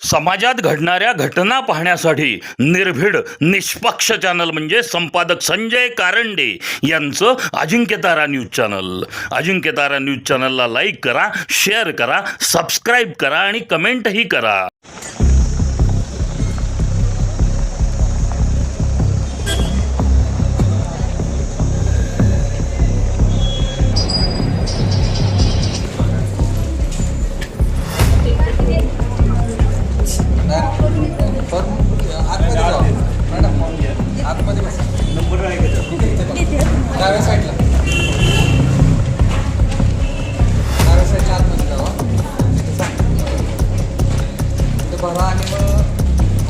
समाजात घडणाऱ्या घटना पाहण्यासाठी निर्भीड निष्पक्ष चॅनल म्हणजे संपादक संजय कारंडे यांचं Ajinkyatara news channel. Ajinkyatara news चॅनलला लाईक करा, शेअर करा, सबस्क्राईब करा आणि कमेंटही करा. आतमध्ये बसा. नंबर आहे का डाव्या साईडला आतमध्ये जावा. तिथे सांग तिथे भरा आणि मग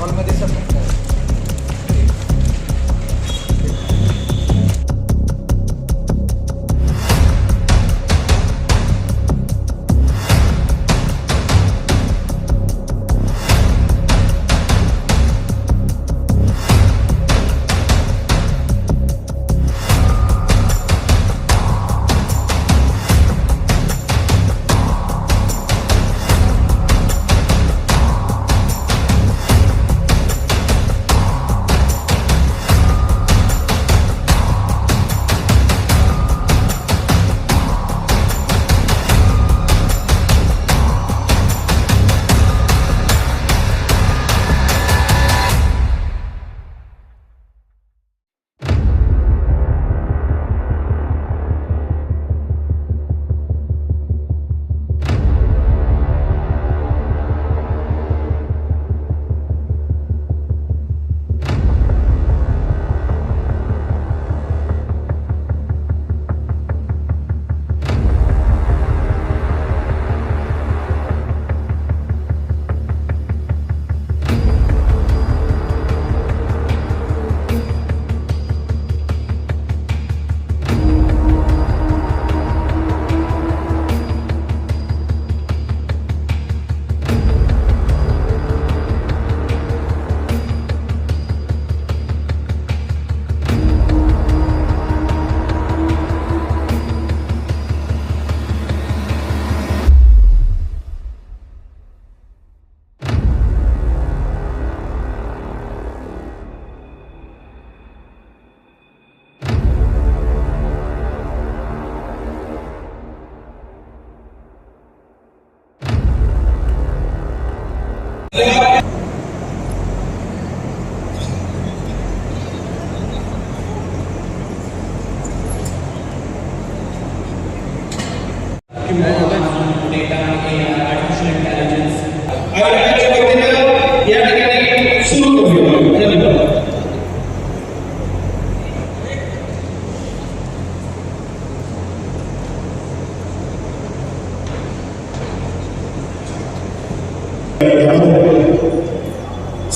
हॉलमध्ये सबमिट करा.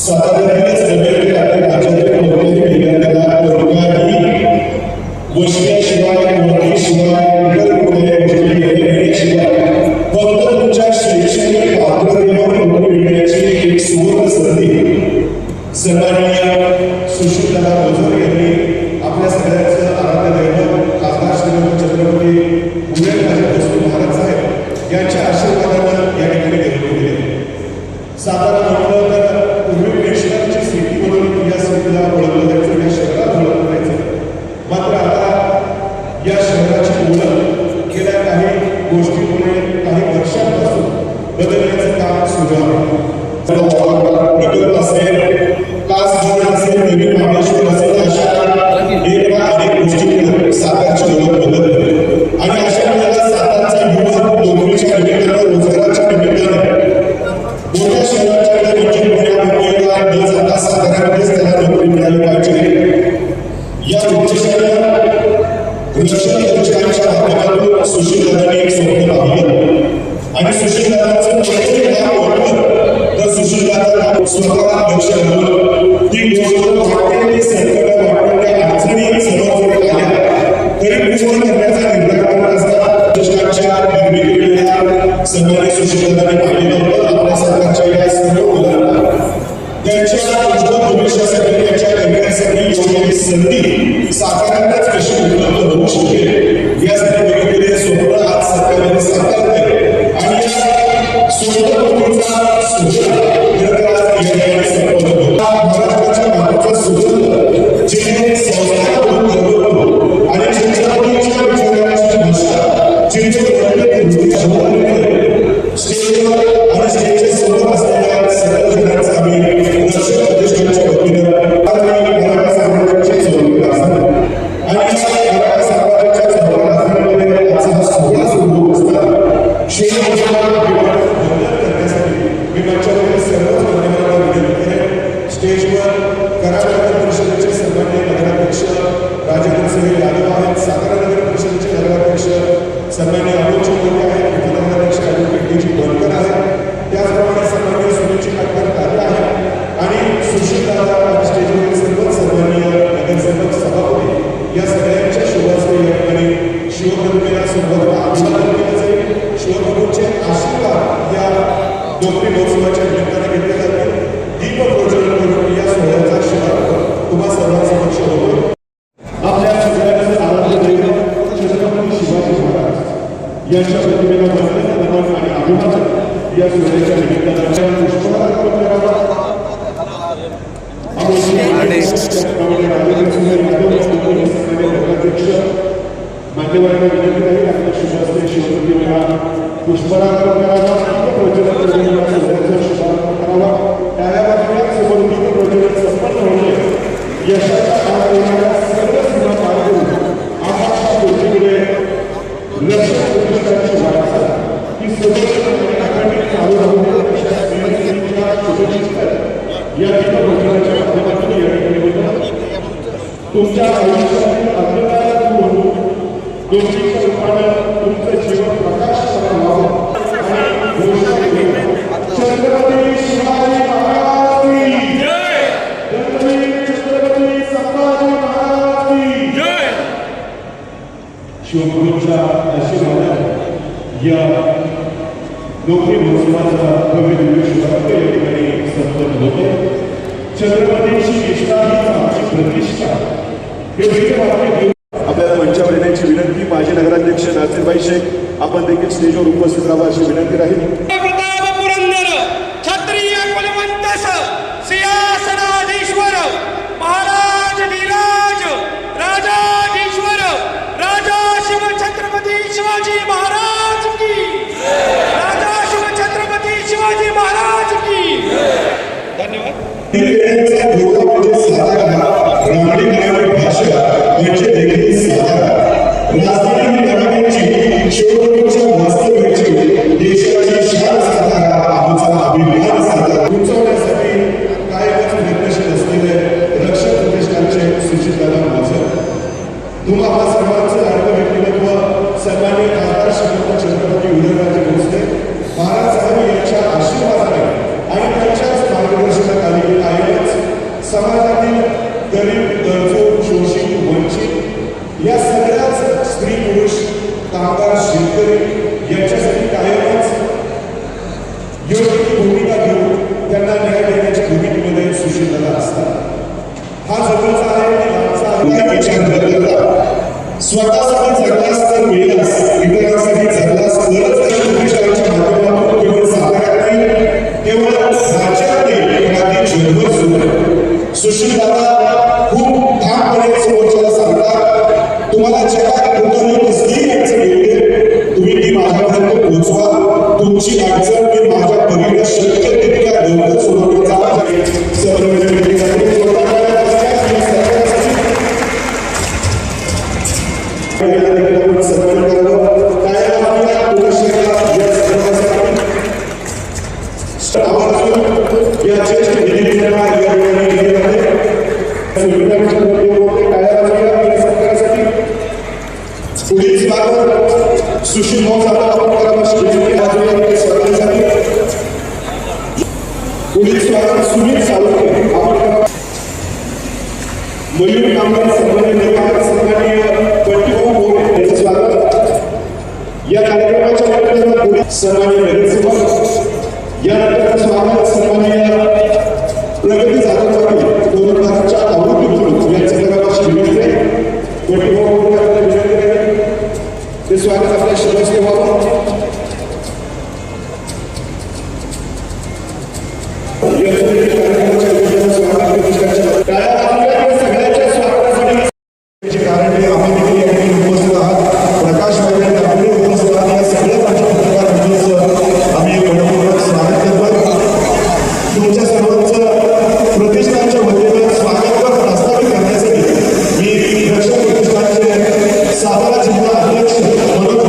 साधारणच जमेल आपल्या राज्यातील कोणत्याही विद्यार्थ्याला कोणत्याही गोष्टीशिवाय नोकरीशिवाय इतर कुठल्याही गोष्टी घेण्याशिवाय फक्त तुमच्या शैक्षणिक पात्रतेवर नोकरी मिळण्याची एक सुवर्ण संधी सन्माननीय सुशीलदादा बोजर यांनी आपल्या सगळ्यांचं आराध्य दैवत खासदार श्रीमंत छत्रपती उदयनराजे भोसले महाराज साहेब यांच्या आशीर्वादानं या ठिकाणी निवडून दिले. सातारा म्हटलं तर पूर्वी पेशव्यांची सिटी म्हणून या सिटीला ओळखलं जायचं, या शहरात ओळखलं जायचं. मात्र आता या शहराची ओळख गेल्या काही गोष्टीमुळे काही वर्षांपासून बदलण्याचं काम सुरू आहे. प्रकल्प असेल, कास जोड असेल, नवीन महाबळेश्वर असेल, अशा अनेक गोष्टी सातारची ओळख बदलते आणि अशा वेळेला सातारचा युवक नोकरीच्या निमित्तानं, रोजगाराच्या निमित्तानं मोठ्या शहराच्या म्हणजे पुण्या मुंबईला न जाता साताऱ्यामध्येच त्याला नोकरी मिळाली पाहिजे या उद्देशानं रक्षण योजनांच्या माध्यमातून सुशीलदादांनी एक स्वप्न पाहिलं आणि सुशीलदादांचं प्रत्येक नाव वाटलं तर सुशीलदादा स्वतः लक्ष घालून ती गोष्ट वाटते, ती संकट वाटते, त्या अडचणी समोर आल्या तरी पूर्ण करण्याचा निर्धार करत असतात. योजनांच्या निर्मितीला सन्मानित सुशीलदादांनी पाहिलेलं होतं. आपल्या सरकारच्या या सर्व मुलांना त्यांच्या उज्ज्वल भविष्यासाठी, त्यांच्या करिअरसाठी योग्य संधी साकारायलाच कशी उपलब्ध होऊ शकेल यासाठी बघितलेले स्वप्न आज सरकारने साकारले आणि या स्वप्न मान्यवरांना विनंती आहे आपल्या शुभास्ते शिवप्रतिमेला पुष्पराग करावा शुभारंभ करावा त्या बाजूला समोर प्रज्वलन संपन्न होणे यशाचा आनंदाला सर्व सीमा पार करून आकाशा पृथ्वीकडे रक्षक प्रतिष्ठाची वाटचाल ही सदैव अखंडित चालू राहू अशा श्रीहरीच्या शुभेच्छा या प्रज्वलनाच्या माध्यमातून या ठिकाणी तुमच्या आयुष्यातील अंधकारात दूर होऊन गोष्टीच्या रूपानं तुमचं जीवन प्रकाशमान व्हावं आणि घोषणा केली छत्रपती शिवाजी महाराज की जय, छत्रपती संभाजी महाराज की जय. शिवगुरूंच्या आशीर्वादाने या नोकरी महोत्सवाचा भव्य दिव्य शुभारंभ या ठिकाणी संपन्न होतो. छत्रपतींची निष्ठा ही आमची प्रतिष्ठा हे वीरवाक्य आपल्याला मंचावर येण्याची विनंती. माजी नगराध्यक्ष नासिरभाई शेख आपण देखील स्टेजवर उपस्थित राहा अशी विनंती राहील. प्रताप पुरंदर क्षत्रिय कुलवंत सिंहासनाधीश्वर महाराज विराज राजाधीश्वर राजा शिव छत्रपती शिवाजी महाराज की राजा शिव छत्रपती शिवाजी महाराज की धन्यवाद. शिवगुरूंच्या वास्तव्याची देशाची शान साधणारा आमचा अभिमान साधला उंचवण्यासाठी कायमच प्रयत्नशील असलेले रक्षक प्रतिष्ठानचे सुचितदादा माझं तुम्हा सर्वांचं लाडकं व्यक्तिमत्व सन्माननीय खासदार श्रीमंत छत्रपती उदयनराजे भोसले महाराज साहेब यांच्या आशीर्वादाने आणि त्यांच्याच मार्गदर्शनाखाली कायमच समाजातील गरीब गरजू शोषित वंचित या सगळ्याच स्त्री पुरुष कामगार शेतकरी यांच्यासाठी कायमच योग्य ती भूमिका घेऊन त्यांना न्याय देण्याच्या भूमिकेमध्ये सुशीलदादा असतात. हा जवळचा आहे आणि लांबचा आहे विचार न करता स्वतःसाठी जगलास तर मिळालास इतरांसाठी जगलास तरच प्रतिष्ठानच्या माध्यमातून केवळ साताऱ्यात नाही केवळ राज्यात नाही पण अगदी जगभर सुरू सुशीलदादा खूप ठामपणे समोरच्याला सांगतात तुम्हाला जगात कुठंही कसलीही अडचण येते तुम्ही ती माझ्यापर्यंत पोहोचवा तुमची अडचण मी माझ्या परीने शक्य तितक्या लवकर सोडवण्याचा माझ्या सन्मान करावं काय या ज्येष्ठ दिल्लीला या ठिकाणी गेले पुढील स्वागत सुशील भाऊ आपण करावं स्वागतासाठी पुढील स्वागत सुनील सावंत आपण करावं मयूर कामगार सन्माननीय बंटीभाऊ मोरे यांचं स्वागत या कार्यक्रमाच्या माध्यमातून पुढील सन्माननीय नगरसेवक यानंतर स्वागत सन्माननीय प्रगती जाधव पाटील 2000च्या आवृत्ती यांचं करावं विनंती आहे. बंटीभाऊ मोरे विनंती आहे ते स्वागत आपल्या शिवस्ते व्हावं. कारण हे आम्ही देखील या ठिकाणी उपस्थित आहात. प्रकाश आपले उपस्थित आहात. या सगळ्या पत्रकार मंडळीचं आम्ही मनपूर्वक स्वागत करतो. तुमच्या सर्वांचं प्रतिष्ठानच्या वतीनं स्वागत प्रस्तावित करण्यासाठी मी रक्षक प्रतिष्ठानचे सातारा जिल्हा अध्यक्ष म्हणून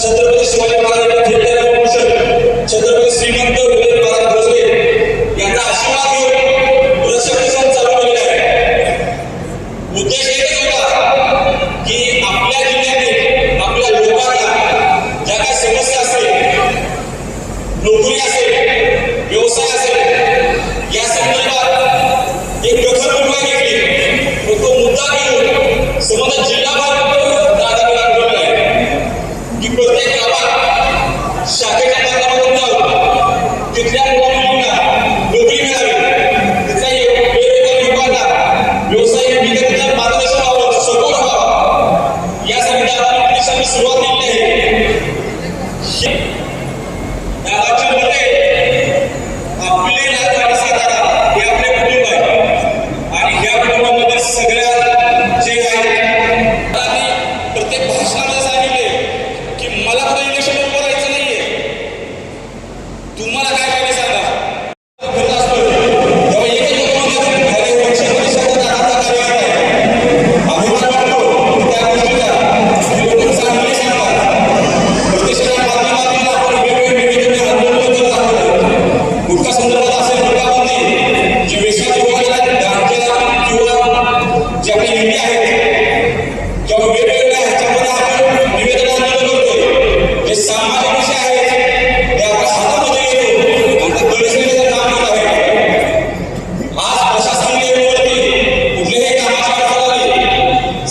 छत्रपती शिवाजी महाराज छत्रपती श्रीमंत उदयनराजे भोसले यांचा आशीर्वाद घेऊन रक्षक चालू केलेला आहे. उद्देश एकच होता की आपल्या जिल्ह्यातील आपल्या की प्रत्येक गावात शाखेच्या माध्यमातून जाऊन तिथल्या मुलांना नोकरी मिळावी, तिथल्या वेगवेगळ्या युवकांना व्यवसाय विकासाचं मार्गदर्शन व्हावं, सपोर्ट व्हावा, यासाठी आपण पोलिसांनी सुरुवात केली आहे. गावाच्या मध्ये आपले राजवाडा सातारा हे आपले कुटुंब आहे आणि या कुटुंबामध्ये सगळ्या जे आहेत प्रत्येक भाषणामध्ये सांगितले की मला कुठे इलेक्शन उभं राहायचं नाहीये, तुम्हाला काय पाहिजे सांगा. फिरत असतो तेव्हा एकच लोकांमध्ये खाली पक्षामध्ये सतत आता कार्यरत आहे. अभिमान वाटतो त्या गोष्टीचा लोक चांगले सांगतात. प्रतिष्ठाच्या माध्यमातून आपण वेगवेगळे निवेदने आंदोलन करत आहोत. गुटखा संदर्भात असेल, गुटखाबंदी, जे वेशाचे वगैरे गांजा किंवा जे आपले इंडी आहेत किंवा वेगवेगळ्या ह्याच्यामध्ये आपण निवेदन आंदोलन करतोय. जे सामाजिक विषय आहेत ते आपल्या हातामध्ये येतो आणि ते दडसण्याचं काम करत आहे. आज प्रशासकीय लेवलवरती कुठल्याही कामाची अडचण आली,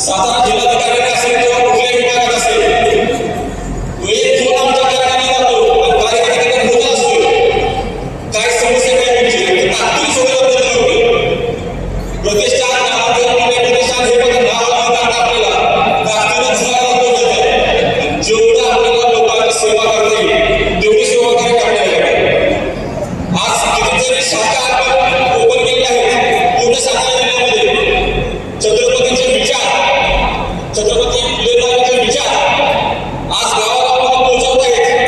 सातारा जिल्हाधिकारी असेल किंवा कुठल्याही विभागात असेल, एक फोन आमच्या कार्यक्रमाला जातो आणि कार्यक्रमाकडे बोलत असतो काय समस्या काय तुमची तात्पुरती सोडवत होते. प्रतिष्ठान प्रतिष्ठान हे पण नाव आपल्याला ताकदीनं झळायला बोलत आहे. जेवढं आपल्याला लोकांची सेवा करता येईल तेवढी सेवा करायला लागेल. आज कितीतरी शाखा आपण ओपन केलेल्या आहेत पूर्ण सातारा जिल्ह्यामध्ये. छत्रपतींचे विचार, छत्रपती फुलेंचे विचार आज गावागावामध्ये पोहोचवत आहेत.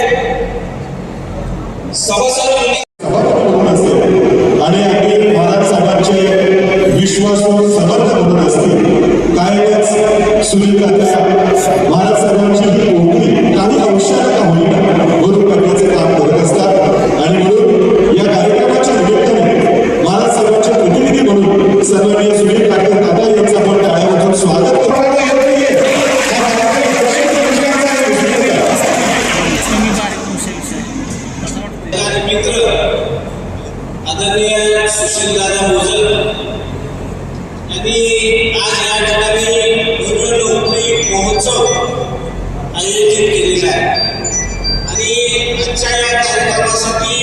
सभासद म्हणून असते आणि अगदी महाराज साहेबांचे विश्वासू समर्थक म्हणून असते. कायमच सुनील काका महाराज साहेबांची ही नोकरी काही अंशाला का होईना भरून करण्याचे काम करत असतात आणि म्हणून या कार्यक्रमाच्या निमित्ताने महाराज साहेबांचे प्रतिनिधी म्हणून सन्माननीय सुनील काका दादा यांचं आपण टाळ्यामधून स्वागत करतो. मित्र आदरणीय सुशीलदादा भोजल यांनी आज या ठिकाणी भव्य नोकरी महोत्सव आयोजित केलेला आहे आणि आजच्या या कार्यक्रमासाठी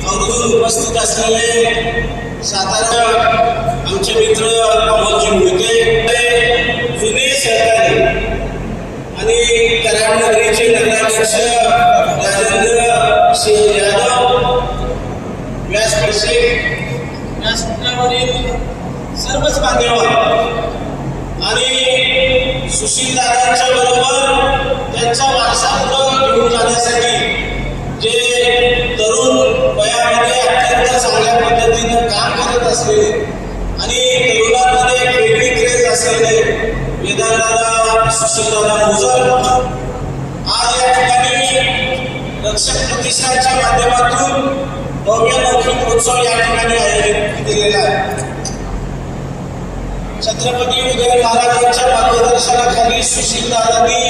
आवर्जून उपस्थित असलेले सातारा आमचे मित्र अमोलजी मोहिते, जुने सहकारी आणि कराड नगरीचे नगराध्यक्ष राजेंद्र सिंह यादव, व्यासपीठाचे व्यासपीठावरील सर्वच मान्यवर आणि सुशीलदादांच्या बरोबर त्यांचा वारसा पुढे घेऊन जाण्यासाठी जे तरुण वयामध्ये अत्यंत चांगल्या पद्धतीनं काम करत असलेले आणि तरुणांमध्ये एक वेगळी क्रेज असलेले वेदांतदादा सुशीलदादा भोजल आज या ठिकाणी रक्षक प्रतिष्ठानच्या माध्यमातून भव्य नोकरी महोत्सव या ठिकाणी आयोजित केलेला आहे. छत्रपती उदय महाराजांच्या मार्गदर्शनाखाली सुशीलदादांनी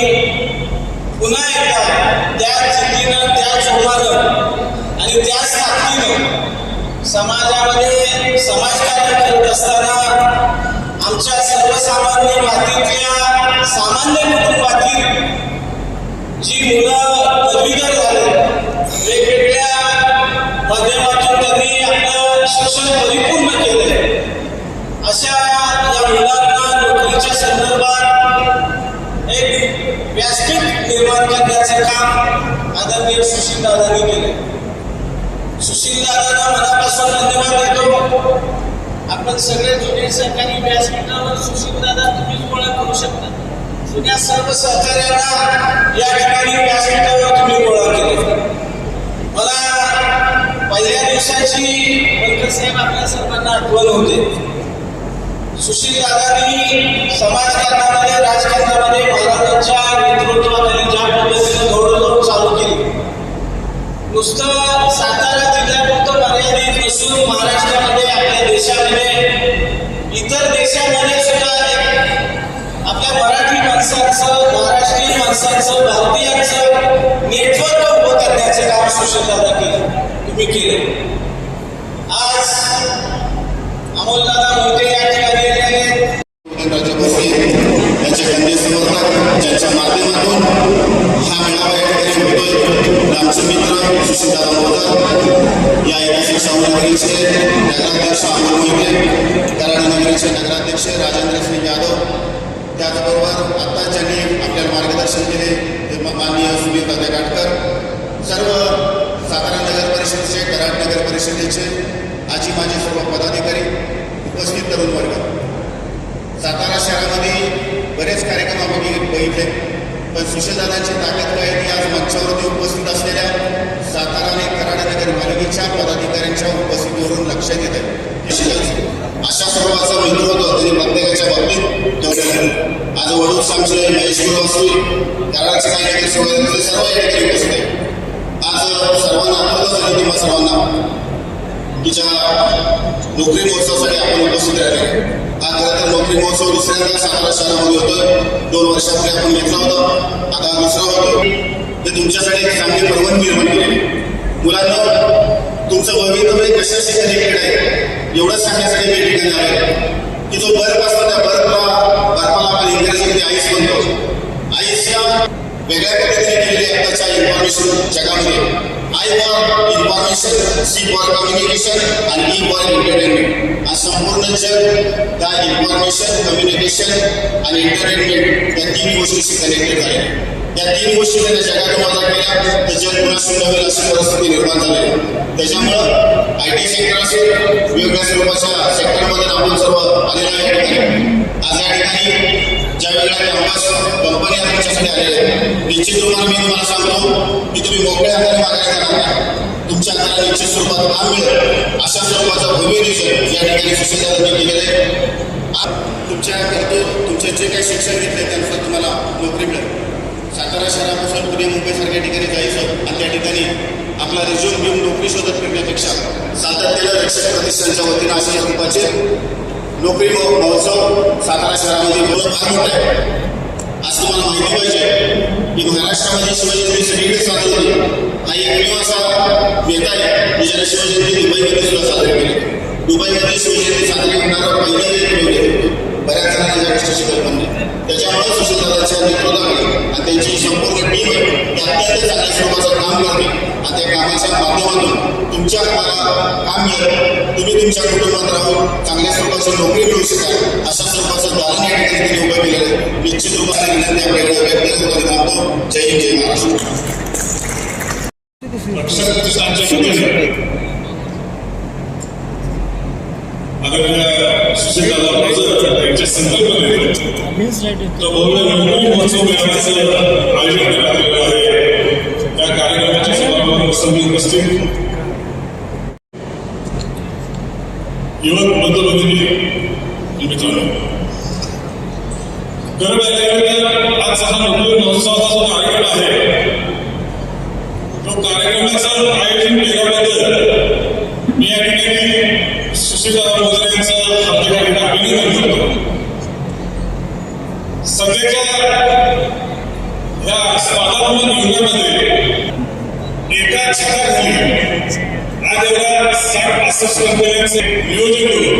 पुन्हा एकदा त्याच जिद्दीनं, त्याच जोमानं आणि त्याच ताकदीनं समाजामध्ये समाजकार्य करत असताना आमच्या सर्वसामान्य मातीतल्या सामान्य कुटुंबातील जी मुलं पदवीधर झाले, वेगवेगळ्या माध्यमातून त्यांनी आपलं शिक्षण परिपूर्ण केले, अशा या मुलांना नोकरीच्या संदर्भात एक व्यासपीठ निर्माण करण्याचे काम आदरणीय सुशीलदादांनी केले. सुशीलदादांना मनापासून धन्यवाद देतो. आपण सगळे जुने सहकारी व्यासपीठावर सुशीलदादा तुम्हीच गोळा करू शकता. जुन्या सर्व सहकार्यांना या ठिकाणी व्यासपीठावर तुम्ही गोळा केले. मला पहिल्या दिवसाची वलकर साहेब आपल्या सर्वांना आठवण होते. सुशीलदादांनी समाजकारणामध्ये, राजकारणामध्ये महाराजांच्या नेतृत्वाखाली ज्या पद्धतीने दौडदौड चालू केली, नुसतं सातारा जिल्ह्यापुरतं मर्यादित नसून महाराष्ट्रामध्ये, आपल्या देशामध्ये, इतर देशामध्ये सुद्धा आपल्या मराठी माणसांचं, महाराष्ट्रीय माणसांचं, भारतीयांचं नेटवर्क उभं करण्याचं काम सुशीलदादा केलं, तुम्ही केलं. आज अमोलदादा मोहिते या ठिकाणी आलेले त्यांच्या खांदे समर्थक ज्यांच्या माध्यमातून हा मेळावा तात्या काटकर, सर्व सातारा नगर परिषदेचे, कराड नगर परिषदेचे, आजी माजी सर्व पदाधिकारी, उपस्थित तरुण वर्ग. सातारा शहरामध्ये बरेच कार्यक्रम आपण बघितले, पण सुशीलदादांची ताकद काय ती आज मंचावरती उपस्थित असलेल्या सातारा आणि कराड नगर पालिकेच्या पदाधिकाऱ्यांच्या उपस्थितीवरून लक्षात येत आहे. अशा स्वरूपाचा मित्र होतो तरी प्रत्येकाच्या बाबतीत ठेवलेला आहे. आज वडूस आमचे महेश गुरु असतील, कराडचे काही नेते सर्व या ठिकाणी उपस्थित आहे. आज सर्वांना आठवलं झालं तुम्हा सर्वांना तिच्या नोकरी महोत्सवासाठी आपण उपस्थित राहिले. हा खरं तर नोकरी महोत्सव दुसऱ्यांदा सातारा शहरामध्ये होतोय. 2 वर्षापूर्वी आपण घेतला होता, आता दुसरा होतो. ते तुमच्यासाठी एक चांगली पर्वणी निर्माण केली. मुलांना तुमचं भवितव्य कशाशी कनेक्टेड आहे एवढंच सांगण्यासाठी मी ठिकाणी आले की जो बर्फ असतो त्या बर्फाला आपण इंग्रजीमध्ये आईस म्हणतो. आईसच्या वेगळ्या पद्धतीने केलेली आताच्या इन्फॉर्मेशन जगामध्ये. I for information, C for communication आणि ई फॉर एंटरटेनमेंट. आज संपूर्ण जग त्या इन्फॉर्मेशन, कम्युनिकेशन आणि एंटरटेनमेंट या 3 गोष्टीशी कनेक्टेड आहे. या 3 गोष्टी त्यांनी जगात माझा केल्या तर जग पुन्हा शून्य होईल अशी परिस्थिती निर्माण झाली. त्याच्यामुळं IT सेक्टर असेल, वेगवेगळ्या स्वरूपाच्या सेक्टरमध्ये आपण सर्व आलेलो आहे. आज या ठिकाणी ज्या वेगळ्या कॅम्पस कंपन्या तुमच्यासाठी आलेल्या आहेत, निश्चित तुम्हाला मी तुम्हाला सांगतो की तुम्ही मोकळ्या हाताने मागायला जाणार नाही. तुमच्या हाताला निश्चित स्वरूपात काम मिळेल अशा स्वरूपाचं भव्य नियोजन या ठिकाणी सुशीलदादांनी केलेलं आहे. तुमचे जे काही शिक्षण घेतले त्यानुसार तुम्हाला नोकरी मिळेल. सातारा शहरापासून पुणे मुंबईसारख्या ठिकाणी जायचं आणि त्या ठिकाणी आपला रिझ्यूम घेऊन नोकरी शोधत फिरण्यापेक्षा सातत्यानं रक्षक प्रतिष्ठानच्या वतीनं अशा स्वरूपाचे नोकरी महोत्सव सातारा शहरामध्ये फार मोठा आहे. आज तुम्हाला माहिती पाहिजे की महाराष्ट्रामध्ये शिवजयंती सगळीकडे साजरी होती. हा एकमेव असा नेता आहे की ज्याने शिवजयंती दुबईमध्ये सुद्धा साजरी केली. दुबईमध्ये शिवजयंती साजरी करणारा पहिला एकमेव होतो. बऱ्याच जणांना या गोष्टीची कल्पना नाही. त्याच्यामुळे सुशीलदादांच्या नेतृत्वाखाली आणि त्यांची संपूर्ण टीम आहे ते अत्यंत चांगल्या स्वरूपाचं काम करते आणि त्या कामाच्या माध्यमातून तुमच्या कामाला काम मिळेल. तुम्ही तुमच्या कुटुंबात राहून चांगल्या स्वरूपाची नोकरी मिळू शकाल अशा स्वरूपाचं दालन या ठिकाणी त्यांनी उभं केलेलं आहे. निश्चित रूपाने विनंती आपल्याकडे व्यक्त करतो. जय हिंद, जय महाराष्ट्र. सुशीलदादा यांच्या संकल्पनेतून तो भव्य नोकरी महोत्सव मेळाव्याचं आयोजन करण्यात आलेलं आहे. त्या कार्यक्रमाच्या समारंभाप्रसंगी उपस्थित युवक बंधू-भगिनी मित्रांनो, खरं पाहिलं आजचा हा नोकरी महोत्सवाचा जो कार्यक्रम आहे तो कार्यक्रमाचं आयोजन केल्याबद्दल मी या ठिकाणी सुशीलदादा मोजरे यांचं हार्दिक अभिनंदन करतो. सध्याच्या या स्पर्धात्मक युगामध्ये एका छताखाली आज एवढ्या 60-65 कंपन्यांचे नियोजन करून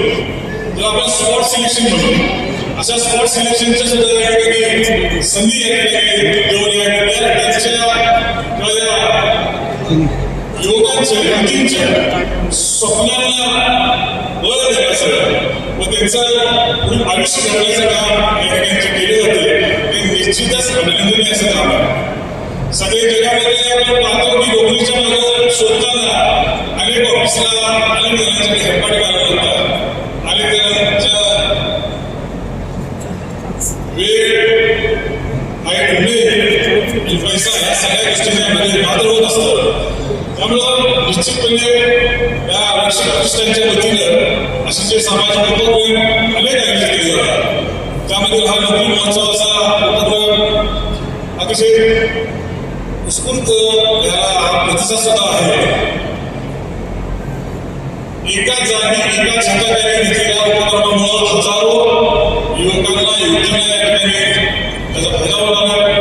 जर आपण स्पोर्ट सिलेक्शन म्हणू, अशा स्पोर्ट सिलेक्शनच्या सुद्धा या ठिकाणी संधी या ठिकाणी देऊन या त्यांच्या युवकांच्या युवतींच्या स्वप्नांना बळ देण्याचं व त्यांचं पुढील आयुष्य घडवण्याचं काम या ठिकाणी केले जाते ते निश्चितच अभिनंदनीय असं काम आहे. सगळे जगामध्ये आपण पाहतो की नोकरीच्या मागे शोधताना अनेक ऑफिसला अनेक जणांच्या हेरपाटी करायला लागतात. अनेक जणांच्या वेळ आणि पैसा या सगळ्या गोष्टी यामध्ये बादल होत असतात. त्यामुळं निश्चितपणे या रक्षक प्रतिष्ठानच्या वतीनं असे जे सामाजिक उपक्रम अनेक आयोजित केले जातात. त्यामध्ये हा नोकरी महोत्सव असा उपक्रम अतिशय उत्स्फूर्त याला प्रतिसाद सुद्धा आहे. एका जागी एका छताखाली घेतलेल्या उपक्रमामुळे हजारो युवकांना युवतींना या ठिकाणी त्याचा फायदा होणार आहे.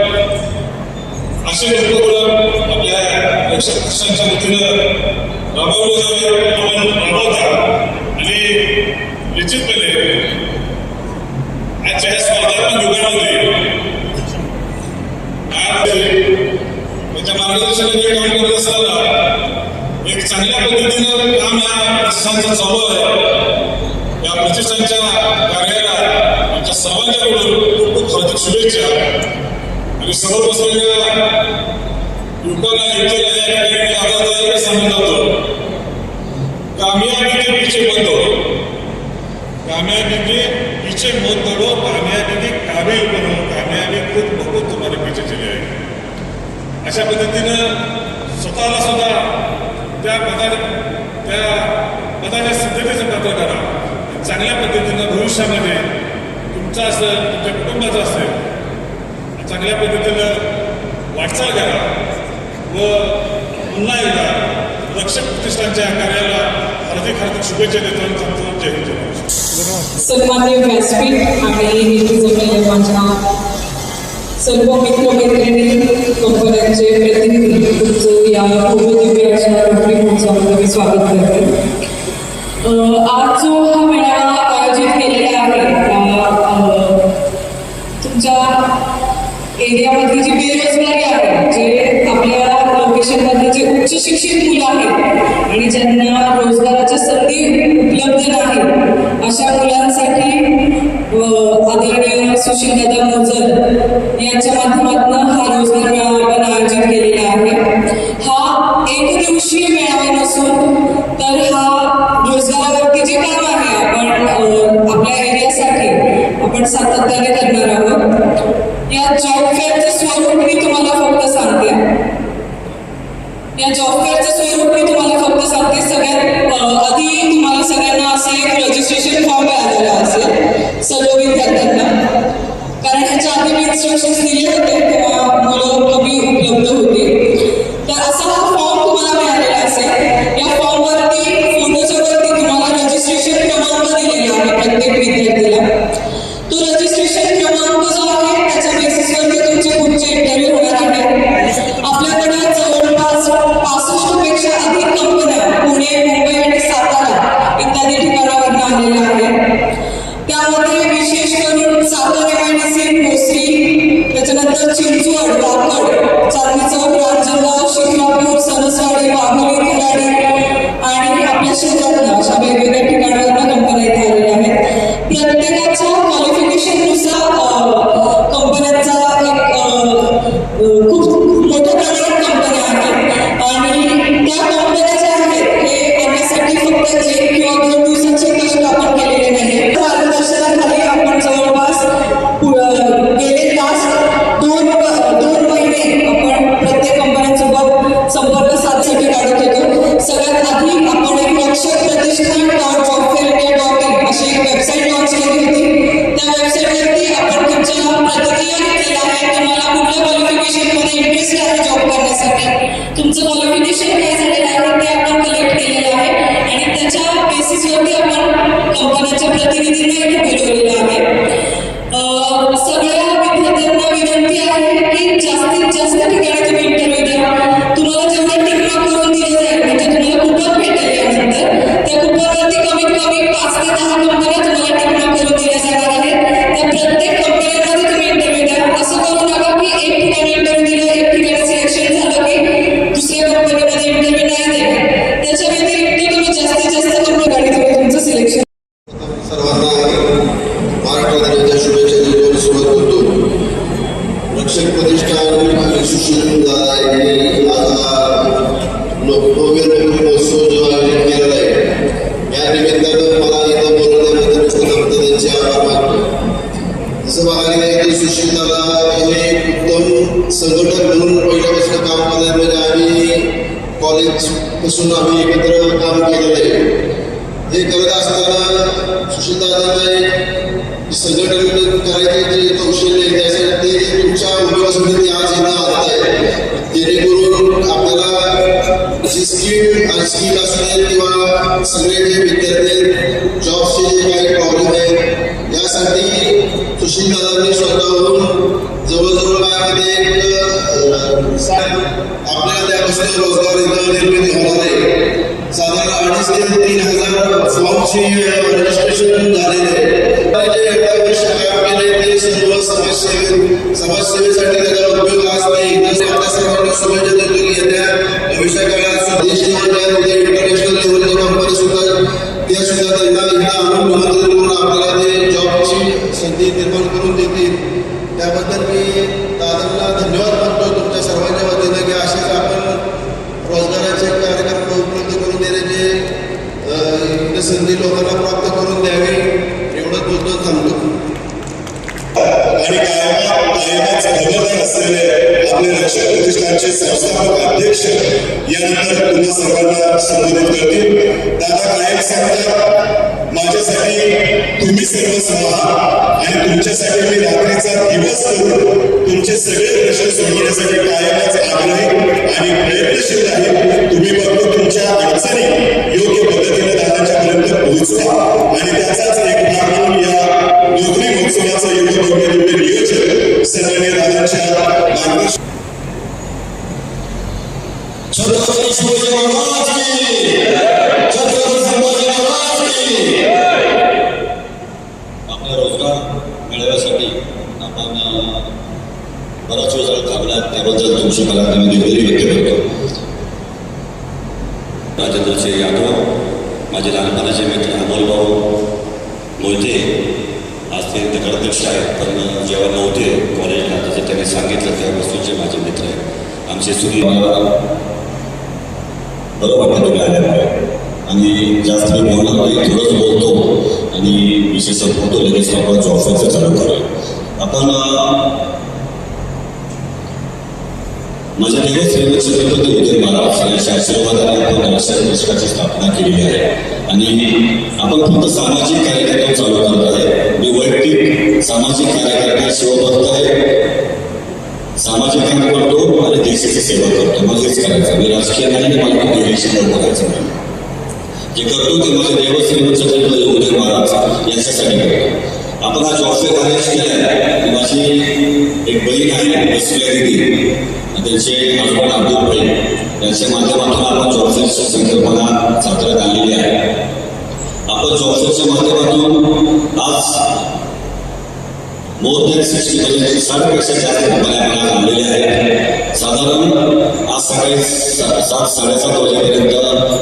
असे उपक्रम आपल्या रक्षक प्रतिष्ठानच्या वतीनं राबवले जावे, आपण राबवता आणि निश्चितपणे आजच्या या स्पर्धात्मक युगामध्ये त्यांच्या मार्गदर्शनाचे काम करत असताना एक चांगल्या पद्धतीनं काम या प्रतिष्ठानचं चालू आहे. या प्रतिष्ठानच्या कार्याला आमच्या सर्वांच्याकडून खूप खूप हार्दिक शुभेच्छा आणि समोर बसलेल्या लोकांना युतीला या ठिकाणी आता सांगत होतो कामयाबी के पीछे मत दौड़ो, कामयाबी के पीछे मत दौड़ो, कामयाबी के काबिल बनो, कामयाबी खुद बहुत तुम्हारे पीछे चली आएगी. अशा पद्धतीनं स्वतःला सुद्धा त्या पदाच्या सिद्धतेचं पात्र करा. चांगल्या पद्धतीनं भविष्यामध्ये तुमचं असेल, तुमच्या कुटुंबाचं असेल, चांगल्या पद्धतीनं वाटचाल करा व पुन्हा एकदा रक्षक प्रतिष्ठानच्या कार्याला हार्दिक शुभेच्छा देतो. जय हिंद जय महाराष्ट्र. सन्मान्य व्यासपीठ आणि हिंदू जमलेल्या माझ्या सर्व मित्रमैत्रिणी कंपन्यांचे प्रतिनिधी तुमचं या भव्यदिव्य अशा रात्री महोत्सवामध्ये मी स्वागत करते. आज जो हा मेळावा आयोजित केलेला आहे तुमच्या एरियामधली जी बेरोजगारी आहे, जे आपल्या लोकेशनमधले जे उच्च शिक्षित मुलं आहेत आणि ज्यांना रोजगाराच्या संधी उपलब्ध नाही अशा मुलांसाठी आदरणीय सुशीलदादा मोजर यांच्या माध्यमातून हा रोजगार मेळावा आपण आयोजित केलेला आहे. हा एक दिवसीय मेळावा नसून तर हा रोजगारावरती जे काम आहे आपण आपल्या एरियासाठी आपण सातत्याने करणार आहोत. या जॉब फेअरचं स्वरूप मी तुम्हाला फक्त सांगते. या जॉब फेअरचं स्वरूप मी तुम्हाला फक्त सांगते. सगळ्यात आधी तुम्हाला सगळ्यांना असं एक रजिस्ट्रेशन फॉर्म मिळालेला असेल सर्व विद्यार्थ्यांना, कारण ह्याच्या आधी मी इन्स्ट्रक्शन्स दिले होते तेव्हा मुलं कमी उपलब्ध होती. तर असा हा फॉर्म तुम्हाला मिळालेला असेल. या फॉर्मवरती फोटोच्या वरती तुम्हाला रजिस्ट्रेशन क्रमांक दिलेला आहे प्रत्येक विद्यार्थीला. तो रजिस्ट्रेशन क्रमांक जो आहे त्याच्या बेसिसवरती तुमचे पुढचे इंटरव्ह्यू होणार आहे. आपल्याकडे जवळपास 65 पेक्षा अधिक कंपन्या पुणे, मुंबई आणि सातारा इत्यादी ठिकाणावरून आलेल्या आहेत. त्यामध्ये विशेष करून सातारा MIDC, भोसरी, त्याच्यानंतर चिंचवड, वाकड, चांदणी चौक, रांजणगाव, शिक्रापूर, सरसवाडी, वाघोली, खराडी आणि आपल्या शहरातल्या अशा वेगवेगळ्या ठिकाणावरून कंपन्या इथे आलेल्या आहेत. प्रत्येकाच्या क्वालिफिकेशननुसार कंपन्यांचा एक खूप मोठ्या प्रमाणात कंपन्या आहेत आणि त्या कंपन्या ज्या आहेत हे करण्यासाठी फक्त 1 किंवा 2 दिवसाचे कष्ट आपण केलेले नाही. मार्गदर्शनाखाली आपण जवळपास गेले लास्ट 2 महिने आपण प्रत्येक कंपन्यांसोबत संपर्क साधण्यासाठी काढत होतो. सगळ्यात आधी आपण एक रक्षक प्रतिष्ठान .jobfair.in अशी एक वेबसाईट लॉन्च केली होती. त्या वेबसाईटवरती आपण तुमच्या प्रतिक्रिया घेतलेल्या आहेत. तुम्हाला कुठल्या क्वालिफिकेशनमध्ये इंटरेस्ट आहे जॉब करण्यासाठी, तुमचं क्वालिफिकेशन काय झालेलं आहे ते आपण कलेक्ट केलेलं आहे आणि त्याच्या बेसिसवरती आपण कंपन्यांच्या प्रतिनिधींना इथे बोलवलेलं आहे. सगळ्या विद्यार्थ्यांना विनंती आहे की जास्तीत जास्त ठिकाणी तुम्ही इंटरव्ह्यू द्या. तुम्हाला जेवढं टिकमार्क करून दिलं जाईल म्हणजे तुम्हाला कुपन भेटेल यानंतर त्या कुपनवरती कमीत कमी 5 ते 10 कंपन्या तुम्हाला टिकमार्क करून दिल्या जाणार आहेत. त्या प्रत्येक कंपन्यांमध्ये तुम्ही इंटरव्ह्यू द्या. असं करू नका की एक ठिकाणी इंटरव्ह्यू दिलं, एक ठिकाणी सिलेक्शन झालं की दुसऱ्या कंपनीमध्ये इंटरव्ह्यू नाही देणार. त्याच्या व्यतिरिक्त तुम्ही जास्तीत जास्त कंपनी तुम्ही तुमचं सिलेक्शन. सर्वांना महाराष्ट्र दिनाच्या शुभेच्छा देऊन सुरुवात करतो. रक्षक प्रतिष्ठान आणि सुशील दादा यांनी भव्य महोत्सव जो आयोजित केलेला आहे या निमित्तानं मला इथं बोलवण्याबद्दल त्यांचे आभार मानतो. जसं बघायला गेलं तर सुशील दादा हे उत्तम संघटक म्हणून पहिल्यापासून काम करण्यात म्हणजे आम्ही कॉलेजपासून आम्ही एकत्र काम केलेलं आहे. हे करत असताना सुशीलदादांना एक संघटन करायचे जे कौशल्य आहे त्यासाठी ते तुमच्या उद्योगासाठी ते आज येणं आत आहे. जेणेकरून आपल्याला जी स्किल असेल किंवा सगळे जे विद्यार्थी आहेत जॉबचे जे काही प्रॉब्लेम आहेत यासाठी सुशीलदादांनी स्वतःहून जवळजवळ काय आपल्याला त्यापासून रोजगार निर्मिती होणार आहे. साधारण 2,500 ते 3,000 फॉर्मची रजिस्ट्रेशन झालेले आहे. एवढ्या वर्ष काम केले ते सर्व समाजसेवेसाठी त्याचा उपयोग आज नाही. आपल्या सर्वांना शुभेच्छा देतो की येत्या भविष्य काळात देश लेवलच्या इंटरनॅशनल लेवलच्या कंपनी सुद्धा त्या सुद्धा त्यांना एकदा आणून निमंत्रित करून आपल्याला ते जॉबची संधी निर्माण करून देतील. त्याबद्दल मी दादांना धन्यवाद मानतो तुमच्या सर्वांच्या वतीने की असेच अध्यक्ष यानंतर तुम्हा सर्वांना संबोधित करतील. दादा कायम सांगतात, माझ्यासाठी तुम्ही सर्वस्व आहात आणि तुमच्यासाठी मी रात्रीचा दिवस करून तुमचे सगळे प्रश्न सोडवण्यासाठी कायमच आग्रही आणि प्रयत्नशील आहे. तुम्ही फक्त तुमच्या अडचणी योग्य पद्धतीने दादांच्या पर्यंत पोहोचवा आणि त्याचाच एक भाग म्हणून या नोकरी महोत्सवाचं योग्य नियोजन सन्माननीय दादांच्या मार्गदर्शन. छत्रपती शिवाजी महाराज की, छत्रपती संभाजी महाराज की. आपला रोजगार मिळवण्यासाठी आपण बराच वेळ थांबला, त्याबद्दल तुमची मला मी व्यक्त करतो. राजेंद्रचे यादव, माझे लहानपणाचे मित्र अमोलभाऊ मोहिते, आज ते नगराध्यक्ष आहेत, पण जेव्हा नव्हते कॉलेजला तसं त्यांनी सांगितलं तेव्हापासूनचे माझे मित्र आहेत. आमचे सुधी बरं वाटतं तुम्ही आल्यामुळे, आणि जास्त मी बोलणार नाही, थोडंच बोलतो आणि विषय संपवतो. लगेच आपण जॉब फेअरचं चालू करूया. आपण माझ्या देवच छत्रपती उदय महाराज यांच्या आशीर्वादाने आपण निष्ठाची स्थापना केलेली आहे आणि आपण फक्त सामाजिक कार्यक्रम चालू करत आहे. मी वैयक्तिक सामाजिक कार्यकर्ता शिवभक्त आहे, सामाजिक काम करतो आणि देशाची सेवा करतो. मला हेच करायचं, मी राजकीय नाही, मला देशाशी बोलायचं नाही. जे करतो ते माझ्या देवश्री छत्रपती उदय महाराज यांच्यासाठी करतो. आपण हा जॉब फेअर अरेंज केला आहे. माझी एक बहीण आहे दिदी, त्यांचे हजबंड अब्दुल भाई यांच्या माध्यमातून आपण जॉब फेअरची संकल्पना साताऱ्यात आणलेली आहे. आपण जॉब फेअरच्या माध्यमातून आज मोर दॅन 60पेक्षा जास्त कंपन्या आपल्याला आणलेल्या आहेत. साधारण आज सकाळी 7-7:30 वाजेपर्यंत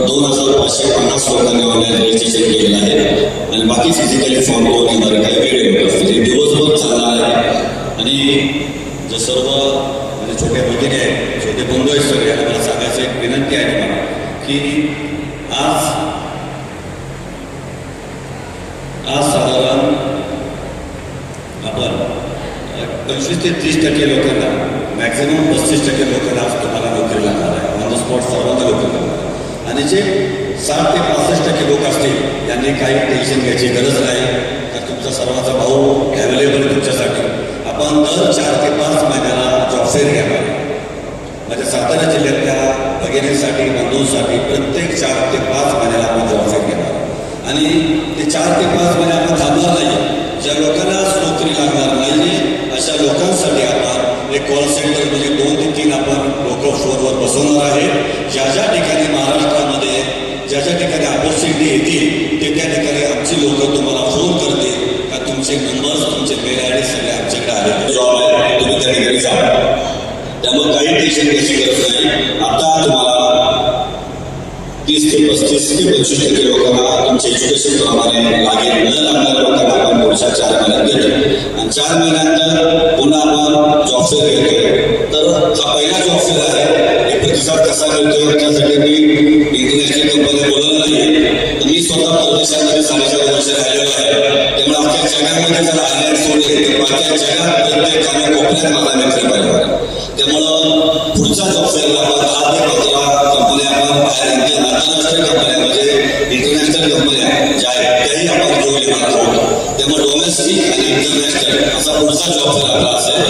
2550 लोकांनी ऑनलाईन रजिस्ट्रेशन केलेलं आहे आणि बाकी फिजिकली फॉर्म करून येणारे काही वेगळे लोक असतील. हे दिवसभर चालणार आहे आणि जे सर्व म्हणजे छोट्या भगिनी आहेत, छोटे बंधू आहेत, सगळ्यांना मला सांगायचं एक विनंती आहे मला की आज साधारण आपण 25 ते 30% लोकांना, मॅक्झिमम 35% लोकांना आज तुम्हाला नोकरी लागणार आहे. ऑन द स्पॉट सर्वांना नोकरी लागणार आहे आणि जे 60 ते 65% लोक असतील यांनी काही टेन्शन घ्यायची गरज नाही, तर तुमचा सर्वांचा भाऊ अवेलेबल तुमच्यासाठी. आपण दर 4 ते 5 महिन्याला जॉब फेअर घेणार. माझ्या सातारा जिल्ह्यातल्या भगिनींसाठी, बंधूंसाठी प्रत्येक 4 ते 5 महिन्याला आपण जॉब फेअर घेणार आणि ते 4 ते 5 महिने आपण थांबणार नाही. ज्या लोकांना नोकरी लागणार नाही अशा लोकांसाठी आपण एक कॉल सेंटर म्हणजे 2 ते 3 आपण लोक फोनवर बसवणार आहे. ज्या ज्या ठिकाणी महाराष्ट्रामध्ये ज्या ज्या ठिकाणी ऑपॉर्च्युनिटी येतील ते त्या ठिकाणी आमची लोक तुम्हाला फोन करतील का तुमचे नंबर्स, तुमचे मेल आय डी सगळे आमच्याकडे आले. जॉब आहे, तुम्ही त्या ठिकाणी जा. त्यामुळे काही टेन्शन घ्यायची गरज नाही. आता तुम्हाला 30 ते 35 ते 25% लोकांना तुमच्या एज्युकेशन प्रमाणे लागेल. न लागणाऱ्या लोकांना आपण पुढच्या 4 महिन्यात देतो आणि 4 महिन्यानंतर पुन्हा आपण जॉब फेअर घेतो. तर हा पहिला जॉब फेअर आहे. एक प्रतिसाद कसा मिळतो त्यासाठी मी इंटरनॅशनल कंपनी बोलत नाही, तर मी स्वतः परदेशामध्ये 4.5 वर्ष राहिलेलो आहे. त्यामुळे आपल्या जगामध्ये जर आल्यात सोडले तर माझ्या जगात प्रत्येक कानाकोपऱ्यात माझा मित्र पाहिजे. त्यामुळं पुढच्या जॉब फेअरला आपण 10 ते 15 कंपन्या आपण बाहेर आंतरराष्ट्रीय कंपन्या म्हणजे इंटरनॅशनल कंपन्या ज्या आहेत त्याही आपण घेऊन येणार आहोत. त्यामुळे डोमेस्टिक आणि इंटरनॅशनल असा पुढचा जॉब फेअर आपला असेल.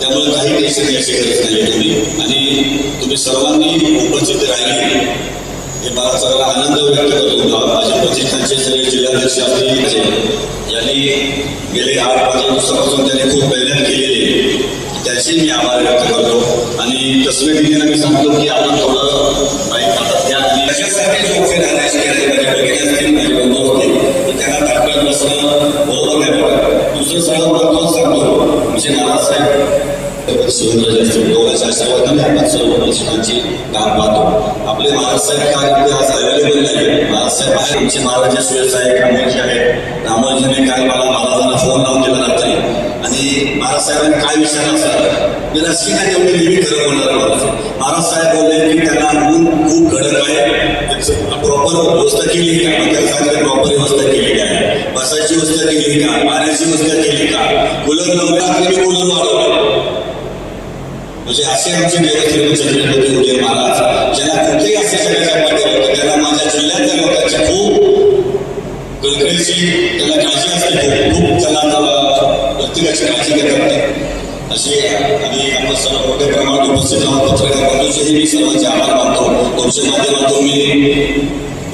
त्यामुळे काही टेन्शन घ्यायची गरज नाही तुम्ही आणि तुम्ही सर्वांनी उपस्थित राहिली हे मला सगळा आनंद व्यक्त करतो. माझे प्रतिष्ठानचे सगळे जिल्हाध्यक्ष असतील यांनी गेले 8-5 दिवसापासून त्यांनी खूप मेहनत केलेली, त्याची मी आभार व्यक्त करतो आणि तस्वीर मी सांगतो की आपण थोडं बाईक हातात घ्या आणि त्याच्यासाठी जॉब फेअर अरेंज केले माझ्या भगिनी असतील, माझे बंधू असतील, तर त्यांना तात्काळ बसणं बरोबर नाही पडत. दुसरं सगळं महत्त्वाचं सांगतो म्हणजे नानासाहेब सुरेंद्र असतील दोघांच्या आशीर्वादाने आपण सर्व प्रतिष्ठानची काम पाहतो. आपले महाराजसाहेब कार्य आज अवेलेबल नाही. महाराजसाहेब आहे, आमचे महाराज सुरेश साहेब अमोलजी आहेत. अमोलजीने काल मला महाराजांना फोन लावून दिला रात्री आणि महाराजसाहेबांनी काय विचारलं असं मी राजकीय नाही एवढी नेहमी खरं बोलणार. महाराजसाहेब बोलले की त्यांना ऊन खूप कडक आहे, प्रॉपर व्यवस्था केली का, त्याला प्रॉपर व्यवस्था केलेली आहे, बसायची व्यवस्था केली का, पाण्याची व्यवस्था केली का, कूलर नव्हता तरी कूलर वाढवलं. म्हणजे असे आमचे देवछत्रपती छत्रपती उदय महाराज ज्यांना कुठेही असे सगळ्या होतं त्यांना माझ्या जिल्ह्यातल्या लोकांची खूप कळकळीची त्यांना काळजी असते, खूप त्यांना व्यक्तिगत काळजी घेतात ते असे आणि आपण सर्व मोठ्या प्रमाणात उपस्थित राहून पत्रकार बंधूंचेही मी सर्वांचे आभार मानतो. तुमच्या माध्यमातून मी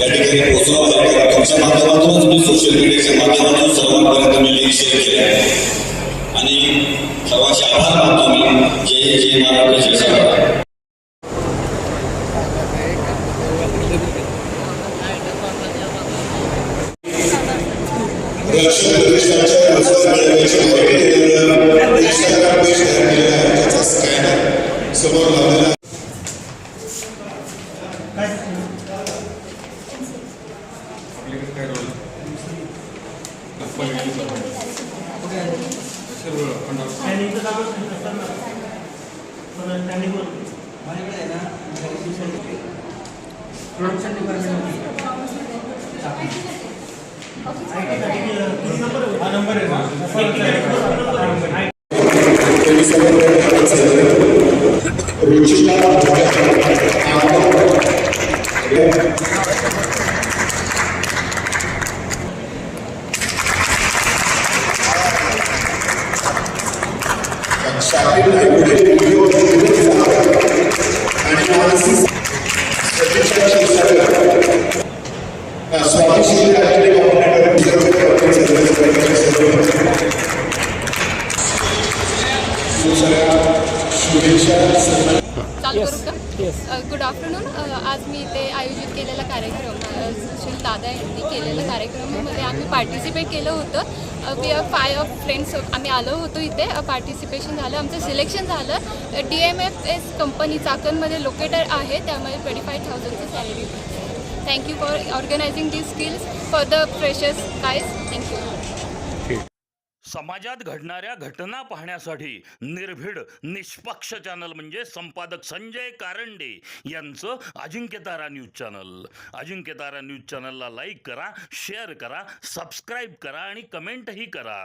या ठिकाणी पोहोचलो आहे. तुमच्या माध्यमातूनच मी सोशल मीडियाच्या माध्यमातून सर्वांपर्यंत मी लिंक शेअर केले आहे आणि सर्वांचे आभार मानतो मी. जय जय महाराज, जय सावरकर. रक्षण प्रतिष्ठानच्या रोजगार मेळाव्याची माहिती देणारं इंस्टाग्राम पेज तयार केलेलं आहे, त्याचा स्कॅनर समोर लावलेला आहे. माझ्याकडे आहे ना प्रोडक्शन डिपार्टमेंटमध्ये रुचिला शाळेला पुढे व्हिडिओ आणि मानसिक सतीक्षा स्वामी शिंदे अकॅडमी चालू करू का? Good afternoon. आज मी इथे आयोजित केलेला कार्यक्रम सुशील दादा यांनी केलेल्या कार्यक्रमामध्ये आम्ही पार्टिसिपेट केलं होतं. वी आर 5 फ्रेंड्स आम्ही आलो होतो इथे. पार्टिसिपेशन झालं, आमचं सिलेक्शन झालं. DMFS कंपनी चाकणमध्ये लोकेटेड आहे, त्यामुळे 25,000ची salary. Thank you for organizing these skills for the freshers guys. Thank you. समाजात घडणाऱ्या घटना पाहण्यासाठी निर्भीड निष्पक्ष चॅनल म्हणजे संपादक संजय कारंडे यांचं Ajinkyatara news channel. Ajinkyatara news चॅनलला लाईक करा, शेअर करा, सबस्क्राईब करा आणि कमेंटही करा.